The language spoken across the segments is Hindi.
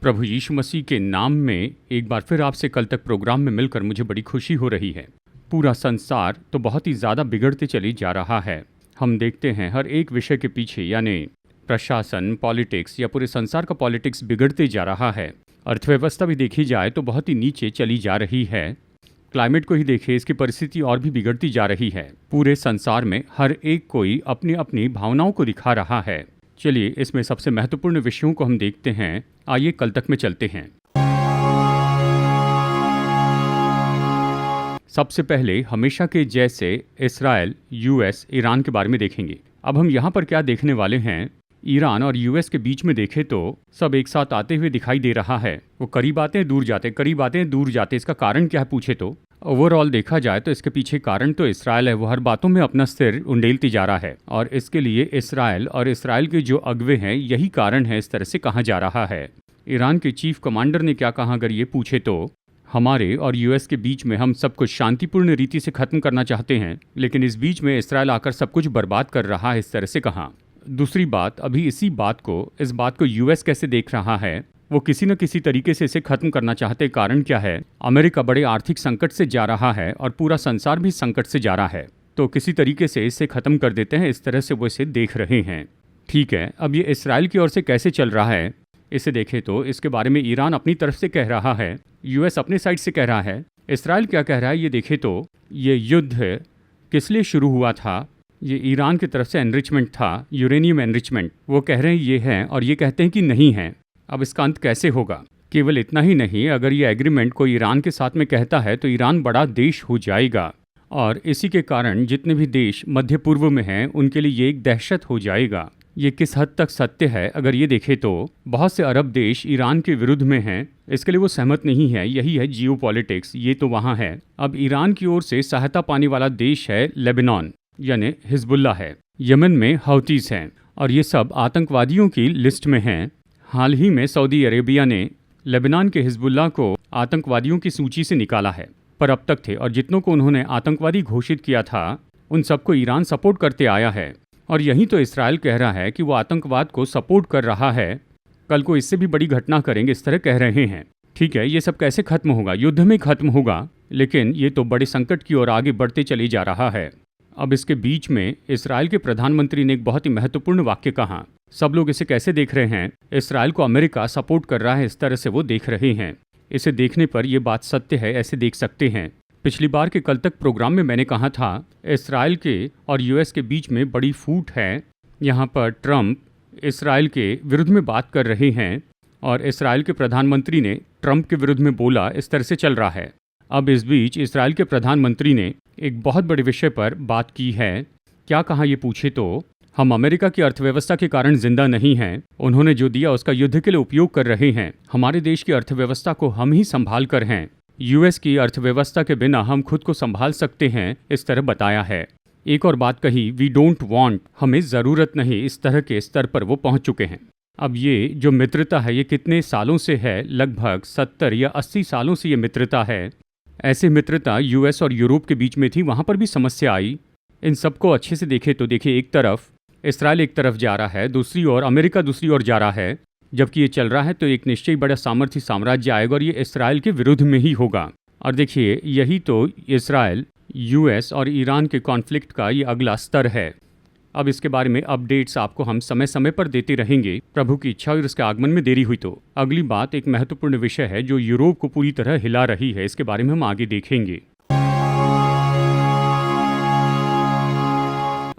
प्रभु यीशु मसीह के नाम में एक बार फिर आपसे कल तक प्रोग्राम में मिलकर मुझे बड़ी खुशी हो रही है। पूरा संसार तो बहुत ही ज़्यादा बिगड़ते चली जा रहा है। हम देखते हैं हर एक विषय के पीछे यानी प्रशासन, पॉलिटिक्स या पूरे संसार का पॉलिटिक्स बिगड़ते जा रहा है। अर्थव्यवस्था भी देखी जाए तो बहुत ही नीचे चली जा रही है। क्लाइमेट को ही देखिए, इसकी परिस्थिति और भी बिगड़ती जा रही है। पूरे संसार में हर एक कोई अपनी अपनी भावनाओं को दिखा रहा है। चलिए इसमें सबसे महत्वपूर्ण विषयों को हम देखते हैं। आइए कल तक में चलते हैं। सबसे पहले हमेशा के जैसे इस्राएल, यूएस, ईरान के बारे में देखेंगे। अब हम यहाँ पर क्या देखने वाले हैं, ईरान और यूएस के बीच में देखें तो सब एक साथ आते हुए दिखाई दे रहा है। वो करीब आते हैं, दूर जाते, करीब आते हैं, दूर जाते। इसका कारण क्या है पूछे तो ओवरऑल देखा जाए तो इसके पीछे कारण तो इस्राएल है। वो हर बातों में अपना सिर उंडेलती जा रहा है और इसके लिए इस्राएल और इस्राएल के जो अगवे हैं यही कारण है, इस तरह से कहा जा रहा है। ईरान के चीफ कमांडर ने क्या कहा अगर ये पूछे तो, हमारे और यूएस के बीच में हम सब कुछ शांतिपूर्ण रीति से खत्म करना चाहते हैं, लेकिन इस बीच में इस्राएल आकर सब कुछ बर्बाद कर रहा है, इस तरह से कहा। दूसरी बात, अभी इस बात को यूएस कैसे देख रहा है, वो किसी न किसी तरीके से इसे खत्म करना चाहते। कारण क्या है, अमेरिका बड़े आर्थिक संकट से जा रहा है और पूरा संसार भी संकट से जा रहा है, तो किसी तरीके से इसे खत्म कर देते हैं, इस तरह से वो इसे देख रहे हैं। ठीक है, अब ये इस्राएल की ओर से कैसे चल रहा है इसे देखें तो इसके बारे में ईरान अपनी तरफ से कह रहा है, यूएस अपने साइड से कह रहा है। इस्राएल क्या कह रहा है ये देखें तो, ये युद्ध किस लिए शुरू हुआ था, ये ईरान की तरफ से एनरिचमेंट था, यूरेनियम एनरिचमेंट। वो कह रहे हैं ये है और ये कहते हैं कि नहीं है। अब इसका अंत कैसे होगा? केवल इतना ही नहीं, अगर ये एग्रीमेंट कोई ईरान के साथ में कहता है तो ईरान बड़ा देश हो जाएगा और इसी के कारण जितने भी देश मध्य पूर्व में हैं उनके लिए ये एक दहशत हो जाएगा। ये किस हद तक सत्य है अगर ये देखें तो बहुत से अरब देश ईरान के विरुद्ध में हैं, इसके लिए वो सहमत नहीं है। यही है जियोपॉलिटिक्स, ये तो वहाँ है। अब ईरान की ओर से सहायता पाने वाला देश है लेबनान यानी हिजबुल्ला है, यमन में हौतीस हैं और ये सब आतंकवादियों की लिस्ट में हैं। हाल ही में सऊदी अरेबिया ने लेबनान के हिजबुल्ला को आतंकवादियों की सूची से निकाला है, पर अब तक थे और जितनों को उन्होंने आतंकवादी घोषित किया था उन सबको ईरान सपोर्ट करते आया है। और यही तो इस्राएल कह रहा है कि वो आतंकवाद को सपोर्ट कर रहा है, कल को इससे भी बड़ी घटना करेंगे, इस तरह कह रहे हैं। ठीक है, ये सब कैसे खत्म होगा? युद्ध में खत्म होगा, लेकिन ये तो बड़े संकट की ओर आगे बढ़ते चले जा रहा है। अब इसके बीच में इस्राएल के प्रधानमंत्री ने एक बहुत ही महत्वपूर्ण वाक्य कहा। सब लोग इसे कैसे देख रहे हैं, इस्राएल को अमेरिका सपोर्ट कर रहा है, इस तरह से वो देख रहे हैं। इसे देखने पर यह बात सत्य है, ऐसे देख सकते हैं। पिछली बार के कल तक प्रोग्राम में मैंने कहा था इस्राएल के और यूएस के बीच में बड़ी फूट है। यहाँ पर ट्रंप इस्राएल के विरुद्ध में बात कर रहे हैं और इस्राएल के प्रधानमंत्री ने ट्रंप के विरुद्ध में बोला, इस तरह से चल रहा है। अब इस बीच इस्राएल के प्रधानमंत्री ने एक बहुत बड़े विषय पर बात की है। क्या कहा ये पूछे तो, हम अमेरिका की अर्थव्यवस्था के कारण जिंदा नहीं हैं, उन्होंने जो दिया उसका युद्ध के लिए उपयोग कर रहे हैं। हमारे देश की अर्थव्यवस्था को हम ही संभाल कर हैं, यूएस की अर्थव्यवस्था के बिना हम खुद को संभाल सकते हैं, इस तरह बताया है। एक और बात कही, वी डोंट वांट, हमें ज़रूरत नहीं, इस तरह के स्तर पर वो पहुंच चुके हैं। अब ये जो मित्रता है ये कितने सालों से है, लगभग 70 या 80 सालों से ये मित्रता है। ऐसे मित्रता यूएस और यूरोप के बीच में थी, वहाँ पर भी समस्या आई। इन सबको अच्छे से देखें तो देखिए, एक तरफ इस्राएल एक तरफ जा रहा है, दूसरी ओर अमेरिका दूसरी ओर जा रहा है। जबकि ये चल रहा है तो एक निश्चय बड़ा सामर्थ्य साम्राज्य आएगा और ये इस्राएल के विरुद्ध में ही होगा। और देखिए यही तो इस्राएल, यूएस और ईरान के कॉन्फ्लिक्ट का ये अगला स्तर है। अब इसके बारे में अपडेट्स आपको हम समय समय पर देते रहेंगे, प्रभु की इच्छा और उसके आगमन में देरी हुई तो। अगली बात एक महत्वपूर्ण विषय है जो यूरोप को पूरी तरह हिला रही है, इसके बारे में हम आगे देखेंगे।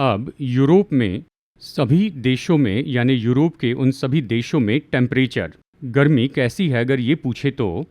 अब यूरोप में सभी देशों में यानी यूरोप के उन सभी देशों में टेम्परेचर, गर्मी कैसी है अगर ये पूछे तो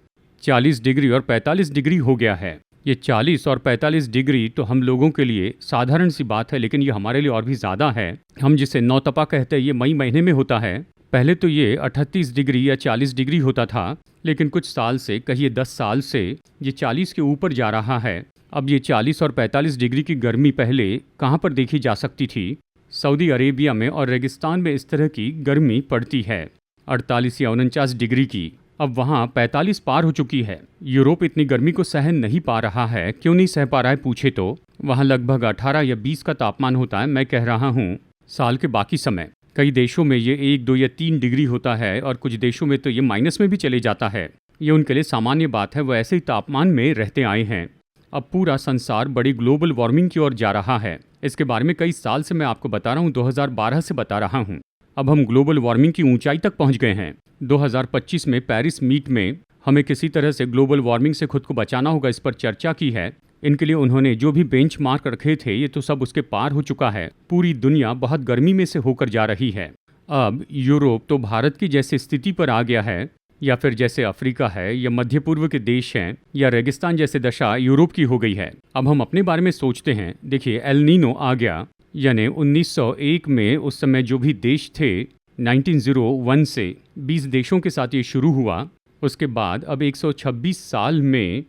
40 डिग्री और 45 डिग्री हो गया है। ये 40 और 45 डिग्री तो हम लोगों के लिए साधारण सी बात है, लेकिन ये हमारे लिए और भी ज़्यादा है। हम जिसे नौतपा कहते हैं ये मई महीने में होता है। पहले तो ये 38 डिग्री या 40 डिग्री होता था, लेकिन कुछ साल से, कहिए 10 साल से ये 40 के ऊपर जा रहा है। अब ये 40 और 45 डिग्री की गर्मी पहले कहाँ पर देखी जा सकती थी? सऊदी अरेबिया में और रेगिस्तान में इस तरह की गर्मी पड़ती है 48 या 49 डिग्री की। अब वहाँ 45 पार हो चुकी है। यूरोप इतनी गर्मी को सहन नहीं पा रहा है। क्यों नहीं सह पा रहा है पूछे तो वहाँ लगभग 18 या 20 का तापमान होता है। मैं कह रहा हूँ साल के बाकी समय कई देशों में ये 1, 2 या 3 डिग्री होता है और कुछ देशों में तो ये माइनस में भी चले जाता है। ये उनके लिए सामान्य बात है, वो ऐसे ही तापमान में रहते आए हैं। अब पूरा संसार बड़ी ग्लोबल वार्मिंग की ओर जा रहा है। इसके बारे में कई साल से मैं आपको बता रहा हूँ, 2012 से बता रहा हूँ। अब हम ग्लोबल वार्मिंग की ऊंचाई तक पहुँच गए हैं। 2025 में पेरिस मीट में हमें किसी तरह से ग्लोबल वार्मिंग से खुद को बचाना होगा, इस पर चर्चा की है। इनके लिए उन्होंने जो भी बेंचमार्क रखे थे ये तो सब उसके पार हो चुका है। पूरी दुनिया बहुत गर्मी में से होकर जा रही है। अब यूरोप तो भारत की जैसी स्थिति पर आ गया है, या फिर जैसे अफ्रीका है या मध्य पूर्व के देश हैं या रेगिस्तान जैसे दशा यूरोप की हो गई है। अब हम अपने बारे में सोचते हैं। देखिए, एल नीनो आ गया, यानी 1901 में उस समय जो भी देश थे, 1901 से 20 देशों के साथ ये शुरू हुआ। उसके बाद अब 126 साल में,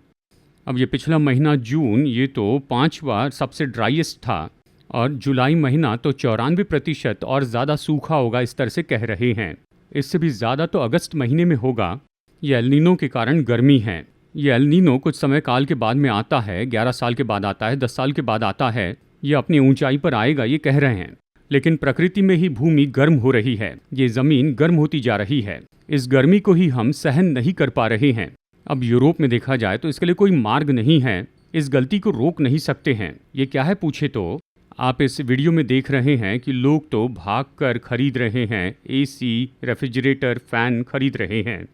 अब ये पिछला महीना जून, ये तो 5वां सबसे ड्राइएस्ट था, और जुलाई महीना तो 94% और ज़्यादा सूखा होगा, इस तरह से कह रहे हैं। इससे भी ज़्यादा तो अगस्त महीने में होगा। ये एल नीनो के कारण गर्मी है। ये एल नीनो कुछ समय काल के बाद में आता है, 11 साल के बाद आता है, 10 साल के बाद आता है। ये अपनी ऊंचाई पर आएगा, ये कह रहे हैं। लेकिन प्रकृति में ही भूमि गर्म हो रही है, ये ज़मीन गर्म होती जा रही है। इस गर्मी को ही हम सहन नहीं कर पा रहे हैं। अब यूरोप में देखा जाए तो इसके लिए कोई मार्ग नहीं है, इस गलती को रोक नहीं सकते हैं। ये क्या है पूछे तो आप इस वीडियो में देख रहे हैं कि लोग तो भागकर खरीद रहे हैं, एसी, रेफ्रिजरेटर, फैन खरीद रहे हैं।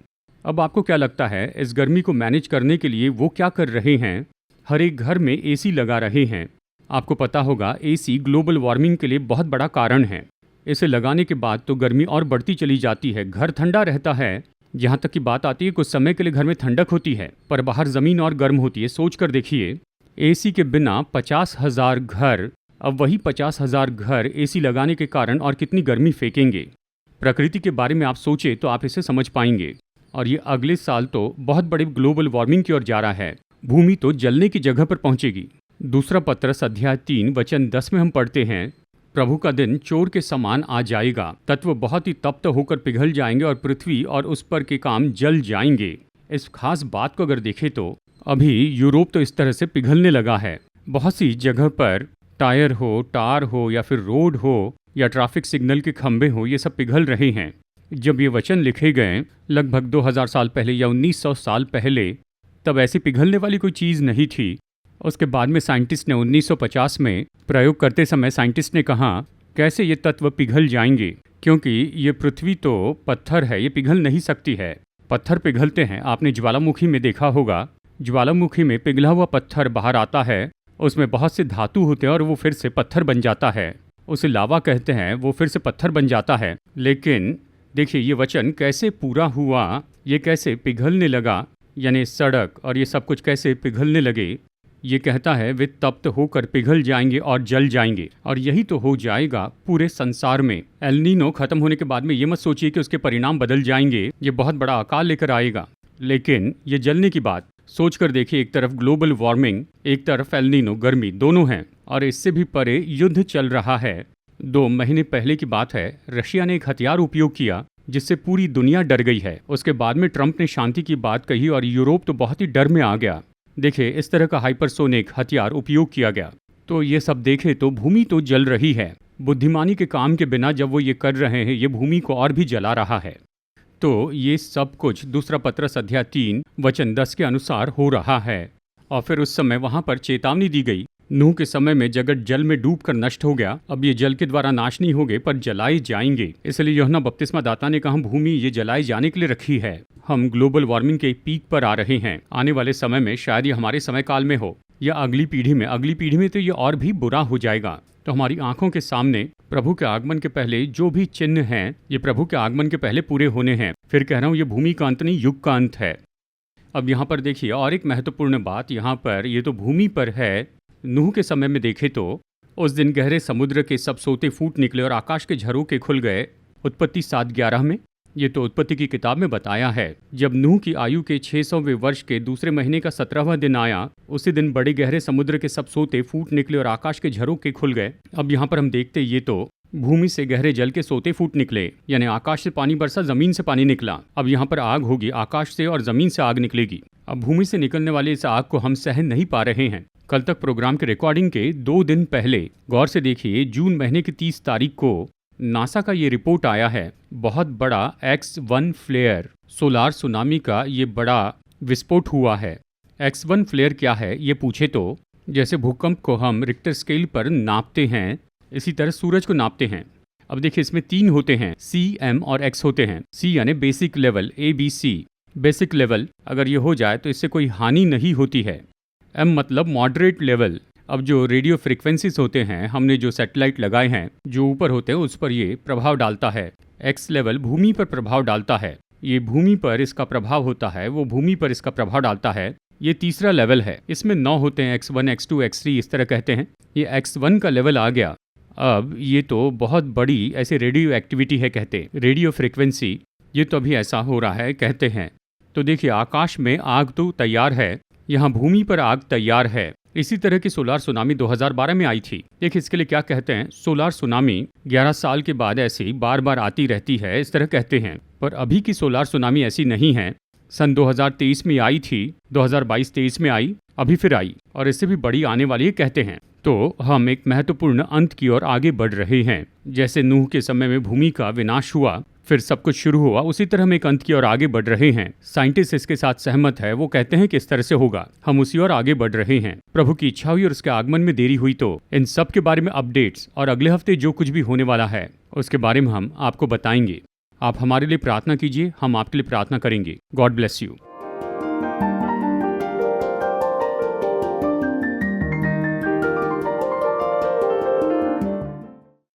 अब आपको क्या लगता है इस गर्मी को मैनेज करने के लिए वो क्या कर रहे हैं? हर एक घर में एसी लगा रहे हैं। आपको पता होगा एसी ग्लोबल वार्मिंग के लिए बहुत बड़ा कारण है। इसे लगाने के बाद तो गर्मी और बढ़ती चली जाती है, घर ठंडा रहता है। यहाँ तक की बात आती है कुछ समय के लिए घर में ठंडक होती है, पर बाहर ज़मीन और गर्म होती है। सोच कर देखिए, एसी के बिना 50,000 घर, अब वही 50,000 घर एसी लगाने के कारण और कितनी गर्मी फेंकेंगे। प्रकृति के बारे में आप सोचें तो आप इसे समझ पाएंगे। और ये अगले साल तो बहुत बड़े ग्लोबल वार्मिंग की ओर जा रहा है। भूमि तो जलने की जगह पर पहुंचेगी। दूसरा पत्रस अध्याय 3 वचन 10 में हम पढ़ते हैं, प्रभु का दिन चोर के समान आ जाएगा, तत्व बहुत ही तप्त होकर पिघल जाएंगे और पृथ्वी और उस पर के काम जल जाएंगे। इस खास बात को अगर देखें तो अभी यूरोप तो इस तरह से पिघलने लगा है। बहुत सी जगह पर टायर हो, टार हो, या फिर रोड हो, या ट्रैफिक सिग्नल के खंभे हो, ये सब पिघल रहे हैं। जब ये वचन लिखे गए लगभग 2000 साल पहले या 1900 साल पहले, तब ऐसी पिघलने वाली कोई चीज़ नहीं थी। उसके बाद में साइंटिस्ट ने 1950 में प्रयोग करते समय साइंटिस्ट ने कहा कैसे ये तत्व पिघल जाएंगे, क्योंकि ये पृथ्वी तो पत्थर है, ये पिघल नहीं सकती है। पत्थर पिघलते हैं, आपने ज्वालामुखी में देखा होगा। ज्वालामुखी में पिघला हुआ पत्थर बाहर आता है, उसमें बहुत से धातु होते हैं और वो फिर से पत्थर बन जाता है। उसे लावा कहते हैं, वो फिर से पत्थर बन जाता है। लेकिन देखिए ये वचन कैसे पूरा हुआ, ये कैसे पिघलने लगा, यानी सड़क और ये सब कुछ कैसे पिघलने लगे। ये कहता है वे तप्त होकर पिघल जाएंगे और जल जाएंगे, और यही तो हो जाएगा पूरे संसार में। एल नीनो खत्म होने के बाद में ये मत सोचिए कि उसके परिणाम बदल जाएंगे, ये बहुत बड़ा अकाल लेकर आएगा। लेकिन ये जलने की बात सोच कर देखिए, एक तरफ ग्लोबल वार्मिंग, एक तरफ एल नीनो गर्मी, दोनों हैं। और इससे भी परे युद्ध चल रहा है। 2 महीने पहले की बात है, रशिया ने एक हथियार उपयोग किया जिससे पूरी दुनिया डर गई है। उसके बाद में ट्रंप ने शांति की बात कही और यूरोप तो बहुत ही डर में आ गया। देखिए इस तरह का हाइपरसोनिक हथियार उपयोग किया गया। तो ये सब देखे तो भूमि तो जल रही है। बुद्धिमानी के काम के बिना जब वो ये कर रहे हैं, ये भूमि को और भी जला रहा है। तो ये सब कुछ दूसरा पत्रस अध्याय 3 वचन 10 के अनुसार हो रहा है। और फिर उस समय वहां पर चेतावनी दी गई, नूह के समय में जगत जल में डूबकर नष्ट हो गया, अब ये जल के द्वारा नाश नहीं होंगे पर जलाए जाएंगे। इसलिए यूहन्ना बपतिस्मा दाता ने कहा भूमि ये जलाए जाने के लिए रखी है। हम ग्लोबल वार्मिंग के पीक पर आ रहे हैं। आने वाले समय में शायद ये हमारे समय काल में हो या अगली पीढ़ी में तो ये और भी बुरा हो जाएगा। तो हमारी आंखों के सामने प्रभु के आगमन के पहले जो भी चिन्ह हैं, ये प्रभु के आगमन के पहले पूरे होने हैं। फिर कह रहा हूँ, ये भूमि का अंत नहीं, युग का अंत है। अब यहाँ पर देखिए और एक महत्वपूर्ण बात, यहाँ पर ये तो भूमि पर है। नूह के समय में देखे तो उस दिन गहरे समुद्र के सब सोते फूट निकले और आकाश के झरोखे खुल गए। उत्पत्ति 7:11 में, ये तो उत्पत्ति की किताब में बताया है। जब नूह की आयु के 600वें वर्ष के दूसरे महीने का 17वां दिन आया, उसी दिन बड़े गहरे समुद्र के सब सोते फूट निकले और आकाश के झरोखे खुल गए। अब यहाँ पर हम देखते ये तो भूमि से गहरे जल के सोते फूट निकले, यानी आकाश से पानी बरसा, जमीन से पानी निकला। अब यहाँ पर आग होगी, आकाश से और जमीन से आग निकलेगी। अब भूमि से निकलने वाली इस आग को हम सहन नहीं पा रहे हैं। कल तक प्रोग्राम के रिकॉर्डिंग के 2 दिन पहले गौर से देखिए, जून महीने की 30 तारीख को नासा का ये रिपोर्ट आया है, बहुत बड़ा X1 फ्लेयर सोलार सुनामी का ये बड़ा विस्फोट हुआ है। X1 फ्लेयर क्या है ये पूछे तो जैसे भूकंप को हम रिक्टर स्केल पर नापते हैं, इसी तरह सूरज को नापते हैं। अब देखिए इसमें 3 होते हैं, C, M और X होते हैं। C यानी basic level, ABC basic level, अगर ये हो जाए तो इससे कोई हानि नहीं होती है। M मतलब मॉडरेट लेवल। अब जो रेडियो फ्रिक्वेंसीज होते हैं, हमने जो सैटेलाइट लगाए हैं जो ऊपर होते हैं उस पर ये प्रभाव डालता है। X लेवल भूमि पर प्रभाव डालता है, ये भूमि पर इसका प्रभाव होता है, वो भूमि पर इसका प्रभाव डालता है। ये तीसरा लेवल है, इसमें 9 होते हैं, X1, X2, X3 इस तरह कहते हैं। ये X1 का लेवल आ गया। अब ये तो बहुत बड़ी ऐसे रेडियो एक्टिविटी है कहते, रेडियो फ्रिक्वेंसी, ये तो अभी ऐसा हो रहा है कहते हैं। तो देखिए आकाश में आग तो तैयार है, यहाँ भूमि पर आग तैयार है। इसी तरह की सोलार सुनामी 2012 में आई थी। देखिए इसके लिए क्या कहते हैं, सोलार सुनामी 11 साल के बाद ऐसी बार बार आती रहती है, इस तरह कहते हैं। पर अभी की सोलार सुनामी ऐसी नहीं है। सन 2023 में आई थी, 2022-23 में आई, अभी फिर आई और इससे भी बड़ी आने वाली है कहते हैं। तो हम एक महत्वपूर्ण अंत की ओर आगे बढ़ रहे हैं। जैसे नूह के समय में भूमि का विनाश हुआ, फिर सब कुछ शुरू हुआ, उसी तरह हम एक अंत की ओर आगे बढ़ रहे हैं। साइंटिस्ट इसके साथ सहमत है, वो कहते हैं कि इस तरह से होगा, हम उसी ओर आगे बढ़ रहे हैं। प्रभु की इच्छा हुई और उसके आगमन में देरी हुई तो इन सब के बारे में अपडेट्स और अगले हफ्ते जो कुछ भी होने वाला है उसके बारे में हम आपको बताएंगे। आप हमारे लिए प्रार्थना कीजिए, हम आपके लिए प्रार्थना करेंगे। God bless you.